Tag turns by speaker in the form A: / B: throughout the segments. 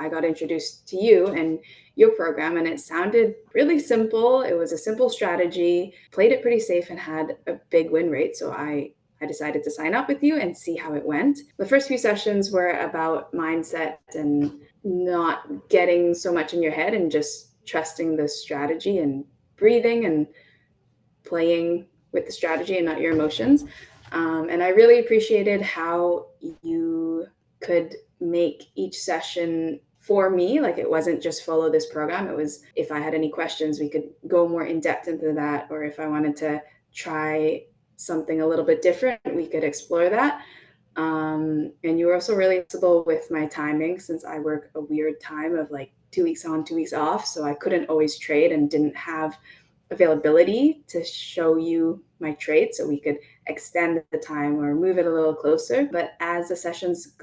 A: I got introduced to you and your program, and it sounded really simple. It was a simple strategy, played it pretty safe, and had a big win rate. So I decided to sign up with you and see how it went. The first few sessions were about mindset and not getting so much in your head and just trusting the strategy and breathing and playing with the strategy and not your emotions. And I really appreciated how you could make each session for me. Like, it wasn't just follow this program. It was, if I had any questions, we could go more in depth into that. Or if I wanted to try something a little bit different, we could explore that. And you were also really flexible with my timing, since I work a weird time of like 2 weeks on, 2 weeks off. So I couldn't always trade and didn't have availability to show you my trade, so we could extend the time or move it a little closer. But as the sessions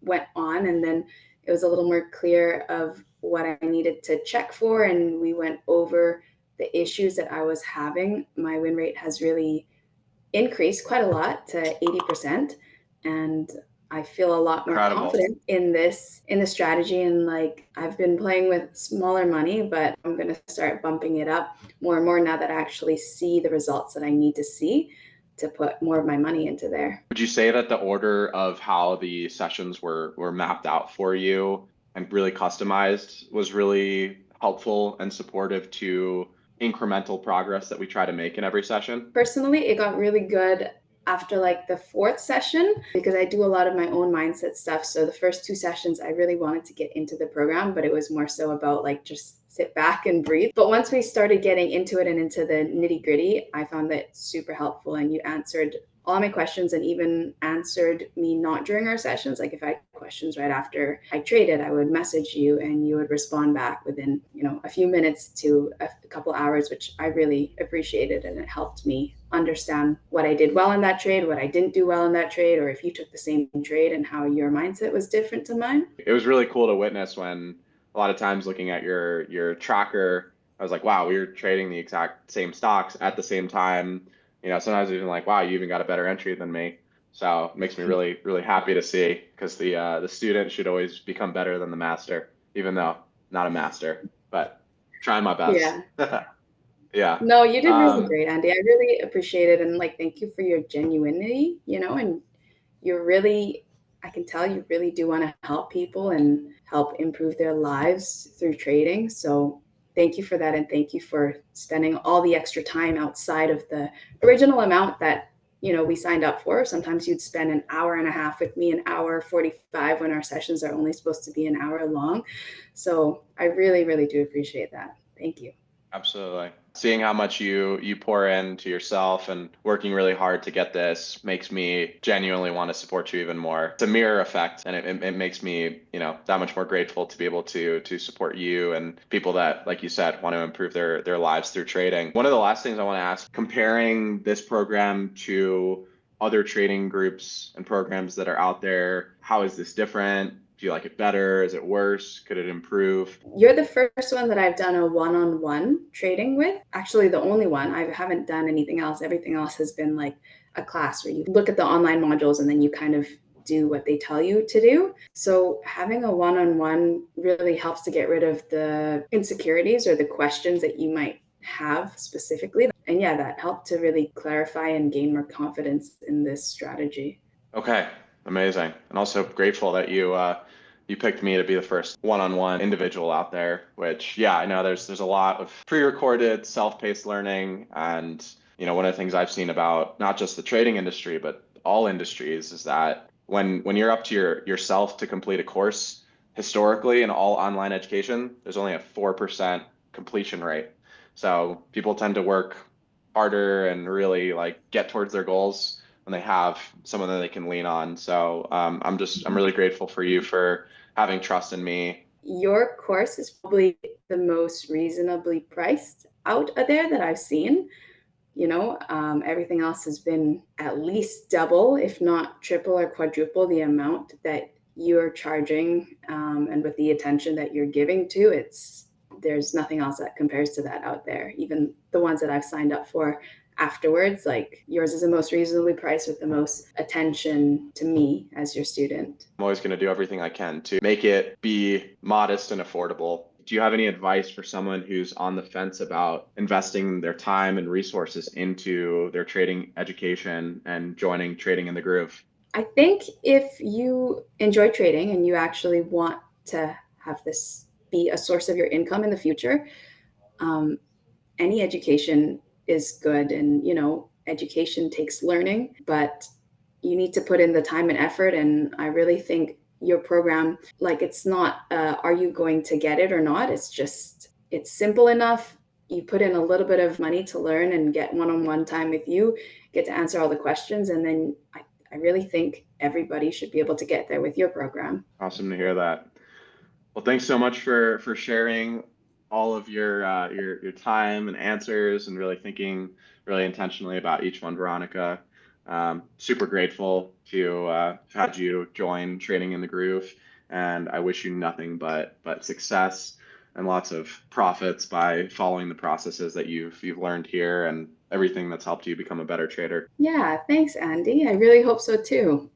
A: went on, and then it was a little more clear of what I needed to check for, and we went over the issues that I was having, my win rate has really increased quite a lot to 80%. And I feel a lot more confident in this strategy. And like, I've been playing with smaller money, but I'm going to start bumping it up more and more now that I actually see the results that I need to see to put more of my money into there.
B: Would you say that the order of how the sessions were mapped out for you and really customized was really helpful and supportive to incremental progress that we try to make in every session?
A: Personally, it got really good after like the fourth session, because I do a lot of my own mindset stuff. So the first 2 sessions, I really wanted to get into the program, but it was more so about like just sit back and breathe. But once we started getting into it and into the nitty gritty, I found that super helpful. And you answered all my questions and even answered me not during our sessions. Like, if I had questions right after I traded, I would message you and you would respond back within, a few minutes to a couple hours, which I really appreciated. And it helped me understand what I did well in that trade, what I didn't do well in that trade, or if you took the same trade and how your mindset was different to mine.
B: It was really cool to witness when a lot of times looking at your tracker, I was like, wow, we were trading the exact same stocks at the same time. Sometimes even like, wow, you even got a better entry than me. So it makes me really, really happy to see, because the student should always become better than the master, even though not a master, but trying my best.
A: Yeah.
B: Yeah.
A: No, you did really great, Andy. I really appreciate it. And like, thank you for your genuinity, and you're really, I can tell you really do want to help people and help improve their lives through trading. So thank you for that. And thank you for spending all the extra time outside of the original amount that, we signed up for. Sometimes you'd spend an hour and a half with me, an hour 45, when our sessions are only supposed to be an hour long. So I really, really do appreciate that. Thank you.
B: Absolutely. Seeing how much you pour into yourself and working really hard to get this makes me genuinely want to support you even more. It's a mirror effect, and it makes me, that much more grateful to be able to support you and people that, like you said, want to improve their lives through trading. One of the last things I want to ask, comparing this program to other trading groups and programs that are out there, how is this different? Do you like it better? Is it worse? Could it improve?
A: You're the first one that I've done a one-on-one trading with. Actually, the only one. I haven't done anything else. Everything else has been like a class where you look at the online modules and then you kind of do what they tell you to do. So having a one-on-one really helps to get rid of the insecurities or the questions that you might have specifically. And yeah, that helped to really clarify and gain more confidence in this strategy.
B: Okay. Amazing. And also grateful that you picked me to be the first one-on-one individual out there, which, yeah, I know there's a lot of pre-recorded self-paced learning. And, one of the things I've seen about not just the trading industry, but all industries, is that when you're up to yourself to complete a course, historically in all online education, there's only a 4% completion rate. So people tend to work harder and really like get towards their goals when they have someone that they can lean on. So I'm really grateful for you for having trust in me.
A: Your course is probably the most reasonably priced out there that I've seen. Everything else has been at least double, if not triple or quadruple the amount that you're charging. And with the attention that you're giving to, there's nothing else that compares to that out there. Even the ones that I've signed up for afterwards. Like yours is the most reasonably priced with the most attention to me as your student.
B: I'm always going to do everything I can to make it be modest and affordable. Do you have any advice for someone who's on the fence about investing their time and resources into their trading education and joining Trading in the Groove?
A: I think if you enjoy trading and you actually want to have this be a source of your income in the future, um, any education is good. And, education takes learning, but you need to put in the time and effort. And I really think your program, like, it's not, are you going to get it or not? It's simple enough. You put in a little bit of money to learn and get one-on-one time with you, get to answer all the questions. And then I really think everybody should be able to get there with your program.
B: Awesome to hear that. Well, thanks so much for sharing all of your time and answers and really thinking really intentionally about each one, Veronica. Super grateful to have had you join Trading in the Groove, and I wish you nothing but success and lots of profits by following the processes that you've learned here and everything that's helped you become a better trader.
A: Yeah, thanks, Andy. I really hope so too.